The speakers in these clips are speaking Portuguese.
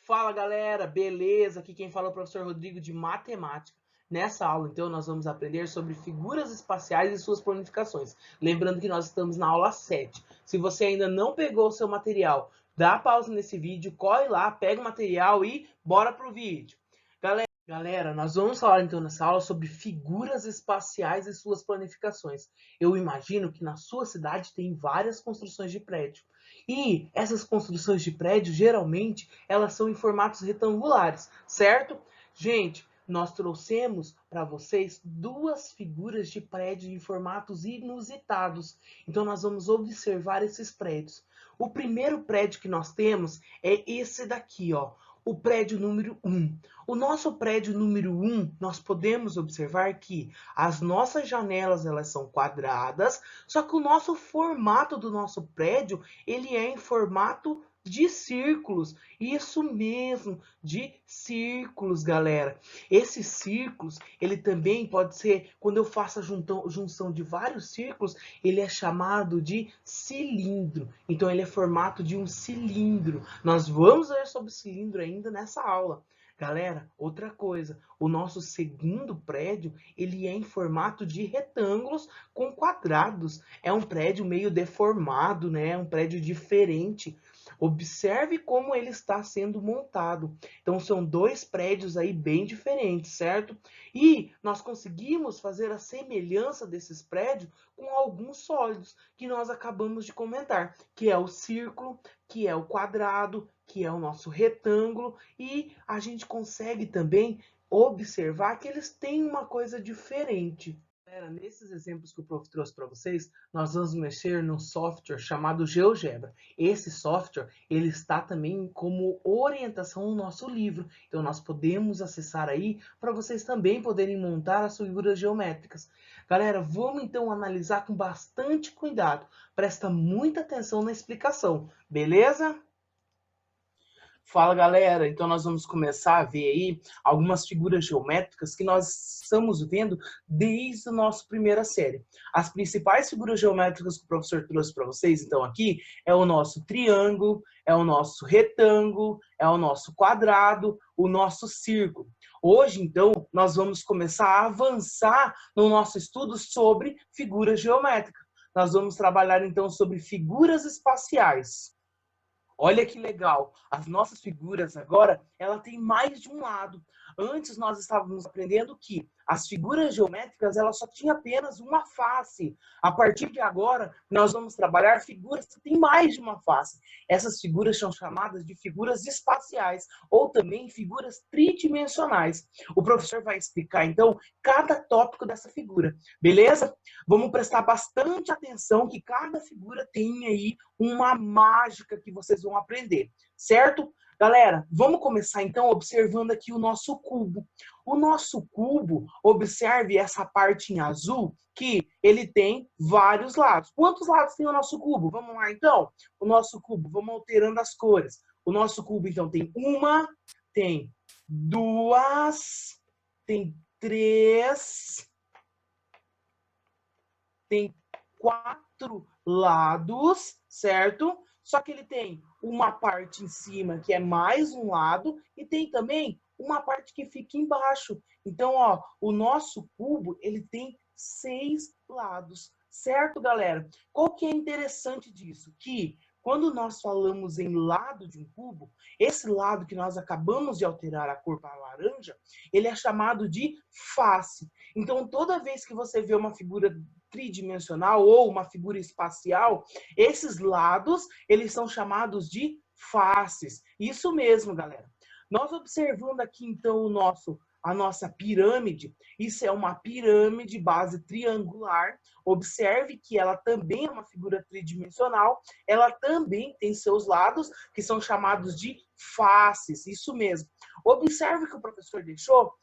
Fala galera, beleza? Aqui quem fala é o professor Rodrigo de Matemática. Nessa aula, então, nós vamos aprender sobre figuras espaciais e suas planificações. Lembrando que nós estamos na aula 7. Se você ainda não pegou o seu material, dá pausa nesse vídeo, corre lá, pega o material e bora pro vídeo. Galera, nós vamos falar então nessa aula sobre figuras espaciais e suas planificações. Eu imagino que na sua cidade tem várias construções de prédio. E essas construções de prédio, geralmente, elas são em formatos retangulares, certo? Gente, nós trouxemos para vocês duas figuras de prédio em formatos inusitados. Então nós vamos observar esses prédios. O primeiro prédio que nós temos é esse daqui, ó. O prédio número 1. O nosso prédio número 1, nós podemos observar que as nossas janelas elas são quadradas, só que o nosso formato do nosso prédio, ele é em formato de círculos. Isso mesmo, de círculos, galera. Esses círculos, ele também pode ser, quando eu faço a junção de vários círculos, ele é chamado de cilindro. Então, ele é formato de um cilindro. Nós vamos ver sobre cilindro ainda nessa aula. Galera, outra coisa, o nosso segundo prédio, ele é em formato de retângulos com quadrados. É um prédio meio deformado, né? É um prédio diferente. Observe como ele está sendo montado. Então, são dois prédios aí bem diferentes, certo? E nós conseguimos fazer a semelhança desses prédios com alguns sólidos que nós acabamos de comentar, que é o círculo, que é o quadrado, que é o nosso retângulo, e a gente consegue também observar que eles têm uma coisa diferente. Galera, nesses exemplos que o prof trouxe para vocês, nós vamos mexer no software chamado GeoGebra. Esse software, ele está também como orientação no nosso livro. Então, nós podemos acessar aí para vocês também poderem montar as figuras geométricas. Galera, vamos então analisar com bastante cuidado. Presta muita atenção na explicação, beleza? Fala galera, então nós vamos começar a ver aí algumas figuras geométricas que nós estamos vendo desde a nossa primeira série. As principais figuras geométricas que o professor trouxe para vocês, então aqui, é o nosso triângulo, é o nosso retângulo, é o nosso quadrado, o nosso círculo. Hoje, então, nós vamos começar a avançar no nosso estudo sobre figuras geométricas. Nós vamos trabalhar então sobre figuras espaciais. Olha que legal, as nossas figuras agora, ela tem mais de um lado. Antes nós estávamos aprendendo que as figuras geométricas, elas só tinham apenas uma face. A partir de agora, nós vamos trabalhar figuras que têm mais de uma face. Essas figuras são chamadas de figuras espaciais, ou também figuras tridimensionais. O professor vai explicar, então, cada tópico dessa figura, beleza? Vamos prestar bastante atenção que cada figura tem aí uma mágica que vocês vão aprender, certo? Galera, vamos começar então observando aqui o nosso cubo. O nosso cubo, observe essa parte em azul, que ele tem vários lados. Quantos lados tem o nosso cubo? Vamos lá então? O nosso cubo, vamos alterando as cores. O nosso cubo então tem uma, tem duas, tem três, tem quatro lados, certo? Só que ele tem uma parte em cima que é mais um lado e tem também uma parte que fica embaixo. Então, ó, o nosso cubo, ele tem 6 lados, certo, galera? Qual que é interessante disso? Que quando nós falamos em lado de um cubo, esse lado que nós acabamos de alterar a cor para laranja, ele é chamado de face. Então, toda vez que você vê uma figura tridimensional ou uma figura espacial, esses lados, eles são chamados de faces. Isso mesmo, galera. Nós observando aqui, então, a nossa pirâmide, isso é uma pirâmide base triangular. Observe que ela também é uma figura tridimensional, ela também tem seus lados, que são chamados de faces, isso mesmo. Observe que o professor deixou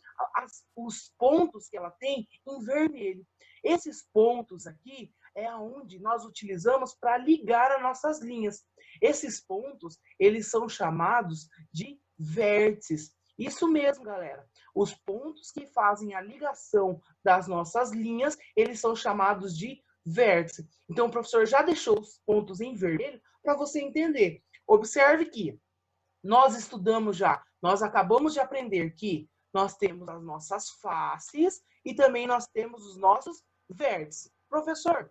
os pontos que ela tem em vermelho. Esses pontos aqui é onde nós utilizamos para ligar as nossas linhas. Esses pontos, eles são chamados de vértices. Isso mesmo, galera. Os pontos que fazem a ligação das nossas linhas, eles são chamados de vértice. Então, o professor já deixou os pontos em vermelho para você entender. Observe que nós estudamos já, nós acabamos de aprender que nós temos as nossas faces e também nós temos os nossos vértices. Professor,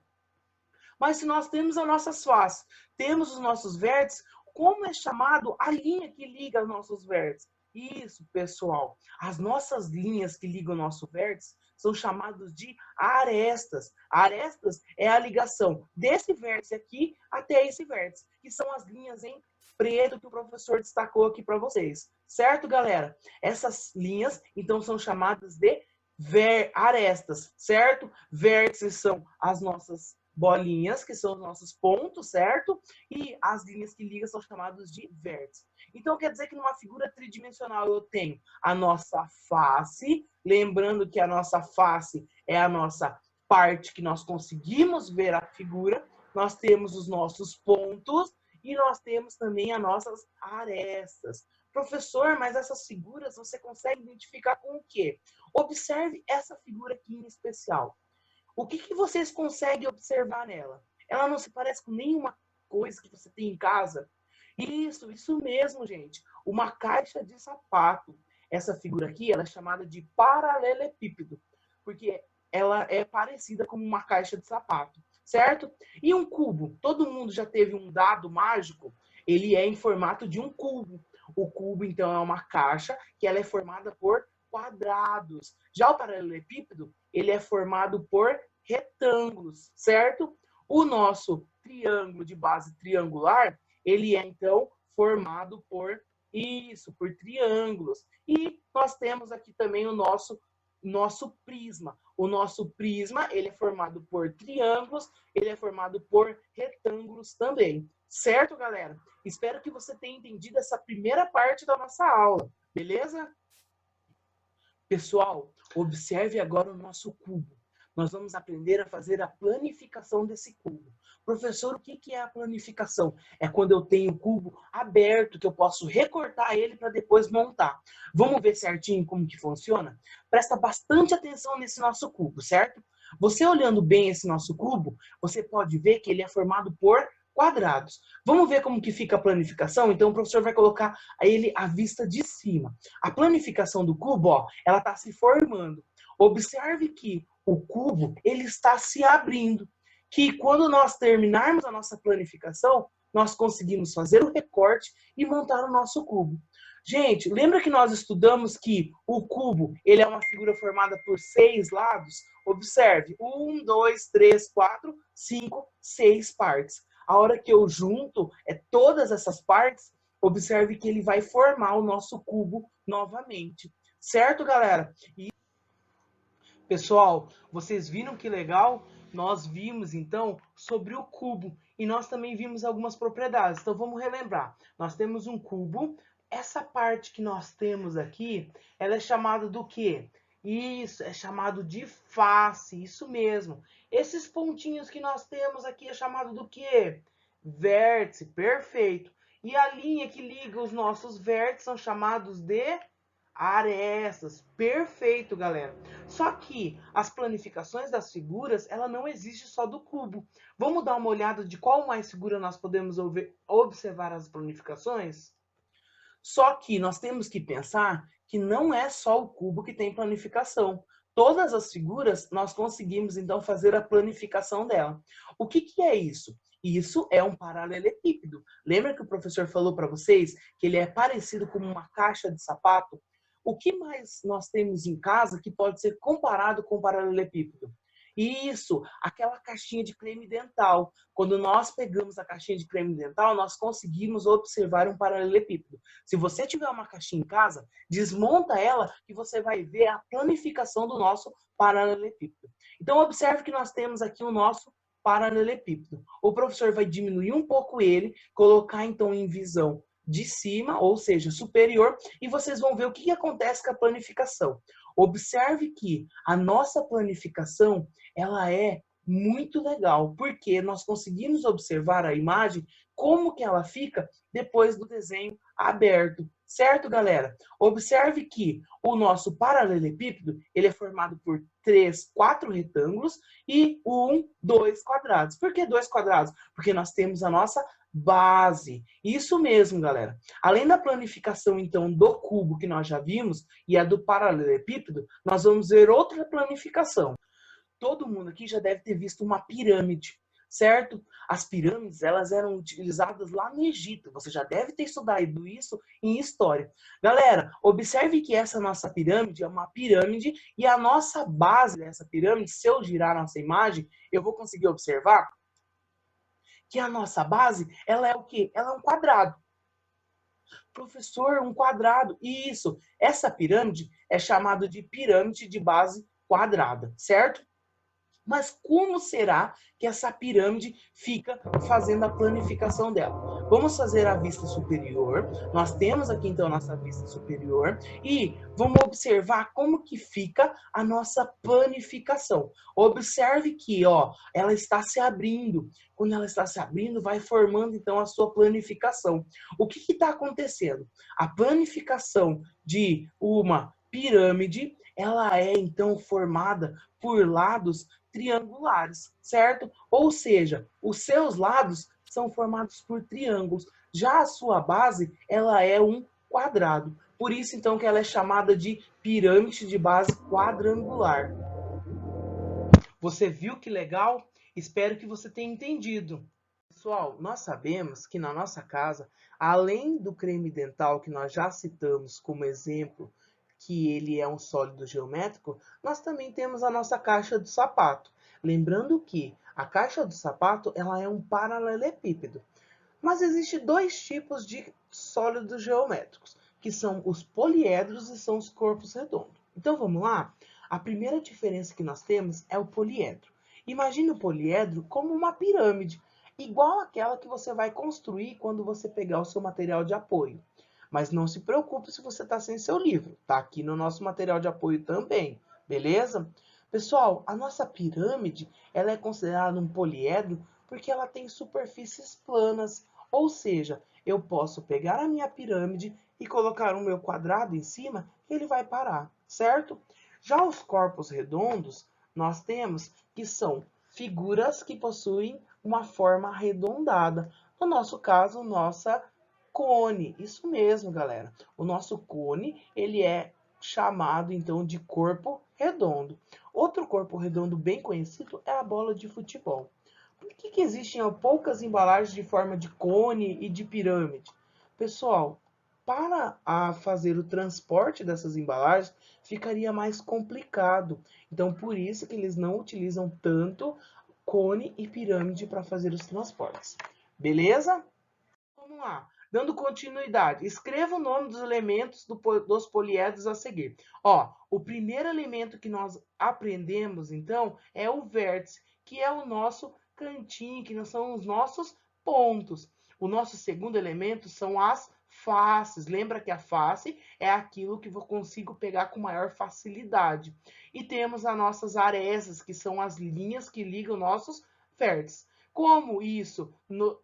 mas se nós temos as nossas faces, temos os nossos vértices, como é chamado a linha que liga os nossos vértices? Isso, pessoal. As nossas linhas que ligam o nosso vértice são chamadas de arestas. Arestas é a ligação desse vértice aqui até esse vértice, que são as linhas em preto que o professor destacou aqui para vocês. Certo, galera? Essas linhas, então, são chamadas de arestas, certo? Vértices são as nossas bolinhas, que são os nossos pontos, certo? E as linhas que ligam são chamadas de vértices. Então, quer dizer que numa figura tridimensional eu tenho a nossa face, lembrando que a nossa face é a nossa parte que nós conseguimos ver a figura, nós temos os nossos pontos e nós temos também as nossas arestas. Professor, mas essas figuras você consegue identificar com o quê? Observe essa figura aqui em especial. O que vocês conseguem observar nela? Ela não se parece com nenhuma coisa que você tem em casa? Isso mesmo, gente. Uma caixa de sapato. Essa figura aqui, ela é chamada de paralelepípedo, porque ela é parecida com uma caixa de sapato, certo? E um cubo? Todo mundo já teve um dado mágico? Ele é em formato de um cubo. O cubo, então, é uma caixa que ela é formada por quadrados. Já o paralelepípedo, ele é formado por retângulos, certo? O nosso triângulo de base triangular, ele é, então, formado por por triângulos. E nós temos aqui também o nosso prisma. O nosso prisma, ele é formado por triângulos, ele é formado por retângulos também. Certo, galera? Espero que você tenha entendido essa primeira parte da nossa aula, beleza? Pessoal, observe agora o nosso cubo. Nós vamos aprender a fazer a planificação desse cubo. Professor, o que é a planificação? É quando eu tenho o cubo aberto, que eu posso recortar ele para depois montar. Vamos ver certinho como que funciona? Presta bastante atenção nesse nosso cubo, certo? Você olhando bem esse nosso cubo, você pode ver que ele é formado por quadrados. Vamos ver como que fica a planificação? Então o professor vai colocar ele à vista de cima. A planificação do cubo, ó, ela está se formando. Observe que o cubo ele está se abrindo. Que quando nós terminarmos a nossa planificação, nós conseguimos fazer o recorte e montar o nosso cubo. Gente, lembra que nós estudamos que o cubo ele é uma figura formada por 6 lados? Observe, 1, 2, 3, 4, 5, 6 partes. A hora que eu junto todas essas partes, observe que ele vai formar o nosso cubo novamente. Certo, galera? E, pessoal, vocês viram que legal? Nós vimos, então, sobre o cubo. E nós também vimos algumas propriedades. Então, vamos relembrar. Nós temos um cubo. Essa parte que nós temos aqui, ela é chamada do quê? Isso, é chamado de face. Isso mesmo. Esses pontinhos que nós temos aqui é chamado do quê? Vértice. Perfeito. E a linha que liga os nossos vértices são chamados de arestas. Perfeito, galera. Só que as planificações das figuras, ela não existe só do cubo. Vamos dar uma olhada de qual mais figura nós podemos observar as planificações? Só que nós temos que pensar que não é só o cubo que tem planificação. Todas as figuras, nós conseguimos, então, fazer a planificação dela. O que é isso? Isso é um paralelepípedo. Lembra que o professor falou para vocês que ele é parecido com uma caixa de sapato? O que mais nós temos em casa que pode ser comparado com o paralelepípedo? Isso, aquela caixinha de creme dental. Quando nós pegamos a caixinha de creme dental, nós conseguimos observar um paralelepípedo. Se você tiver uma caixinha em casa, desmonta ela e você vai ver a planificação do nosso paralelepípedo. Então, observe que nós temos aqui o nosso paralelepípedo. O professor vai diminuir um pouco ele, colocar então em visão de cima, ou seja, superior, e vocês vão ver o que acontece com a planificação. Observe que a nossa planificação, ela é muito legal, porque nós conseguimos observar a imagem, como que ela fica depois do desenho aberto, certo, galera? Observe que o nosso paralelepípedo, ele é formado por 4 retângulos e 2 quadrados. Por que 2 quadrados? Porque nós temos a nossa base. Isso mesmo, galera. Além da planificação, então, do cubo que nós já vimos e a do paralelepípedo, nós vamos ver outra planificação. Todo mundo aqui já deve ter visto uma pirâmide, certo? As pirâmides, elas eram utilizadas lá no Egito. Você já deve ter estudado isso em história. Galera, observe que essa nossa pirâmide é uma pirâmide e a nossa base dessa pirâmide, se eu girar nossa imagem, eu vou conseguir observar que a nossa base, ela é o quê? Ela é um quadrado. Professor, um quadrado. Isso. Essa pirâmide é chamada de pirâmide de base quadrada, certo? Mas como será que essa pirâmide fica fazendo a planificação dela? Vamos fazer a vista superior. Nós temos aqui então a nossa vista superior e vamos observar como que fica a nossa planificação. Observe que, ó, ela está se abrindo. Quando ela está se abrindo, vai formando então a sua planificação. O que está acontecendo? A planificação de uma pirâmide, ela é então formada por lados triangulares, certo? Ou seja, os seus lados são formados por triângulos. Já a sua base, ela é um quadrado. Por isso, então, que ela é chamada de pirâmide de base quadrangular. Você viu que legal? Espero que você tenha entendido. Pessoal, nós sabemos que na nossa casa, além do creme dental que nós já citamos como exemplo, que ele é um sólido geométrico, nós também temos a nossa caixa do sapato. Lembrando que a caixa do sapato ela é um paralelepípedo. Mas existem dois tipos de sólidos geométricos, que são os poliedros e são os corpos redondos. Então vamos lá? A primeira diferença que nós temos é o poliedro. Imagine o poliedro como uma pirâmide, igual àquela que você vai construir quando você pegar o seu material de apoio. Mas não se preocupe se você está sem seu livro. Está aqui no nosso material de apoio também, beleza? Pessoal, a nossa pirâmide ela é considerada um poliedro porque ela tem superfícies planas. Ou seja, eu posso pegar a minha pirâmide e colocar o meu quadrado em cima e ele vai parar, certo? Já os corpos redondos, nós temos que são figuras que possuem uma forma arredondada. No nosso caso, nossa cone. Isso mesmo, galera. O nosso cone, ele é chamado então de corpo redondo. Outro corpo redondo bem conhecido é a bola de futebol. Por que existem poucas embalagens de forma de cone e de pirâmide? Pessoal, para fazer o transporte dessas embalagens, ficaria mais complicado. Então, por isso que eles não utilizam tanto cone e pirâmide para fazer os transportes. Beleza? Vamos lá. Dando continuidade, escreva o nome dos elementos dos poliedros a seguir. Ó, o primeiro elemento que nós aprendemos, então, é o vértice, que é o nosso cantinho, que são os nossos pontos. O nosso segundo elemento são as faces. Lembra que a face é aquilo que eu consigo pegar com maior facilidade. E temos as nossas arestas, que são as linhas que ligam nossos vértices. Como isso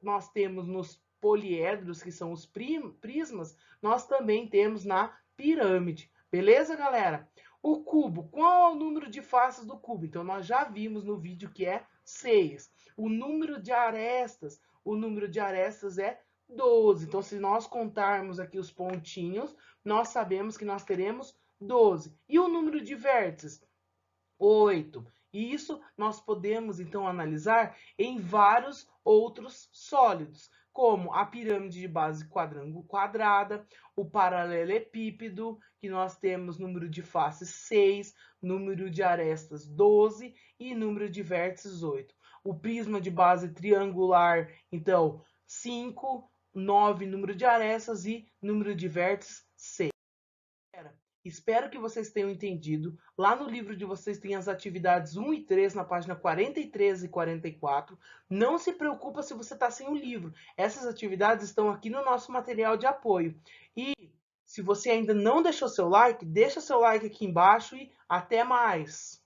nós temos nos poliedros, que são os prismas, nós também temos na pirâmide. Beleza, galera? O cubo, qual é o número de faces do cubo? Então, nós já vimos no vídeo que é 6. O número de arestas é 12. Então, se nós contarmos aqui os pontinhos, nós sabemos que nós teremos 12. E o número de vértices? 8. E isso nós podemos, então, analisar em vários outros sólidos, como a pirâmide de base quadrada, o paralelepípedo, que nós temos número de faces 6, número de arestas 12 e número de vértices 8. O prisma de base triangular, então, 5, 9 número de arestas e número de vértices 6. Espero que vocês tenham entendido. Lá no livro de vocês tem as atividades 1 e 3, na página 43 e 44. Não se preocupa se você está sem o livro. Essas atividades estão aqui no nosso material de apoio. E se você ainda não deixou seu like, deixa seu like aqui embaixo e até mais!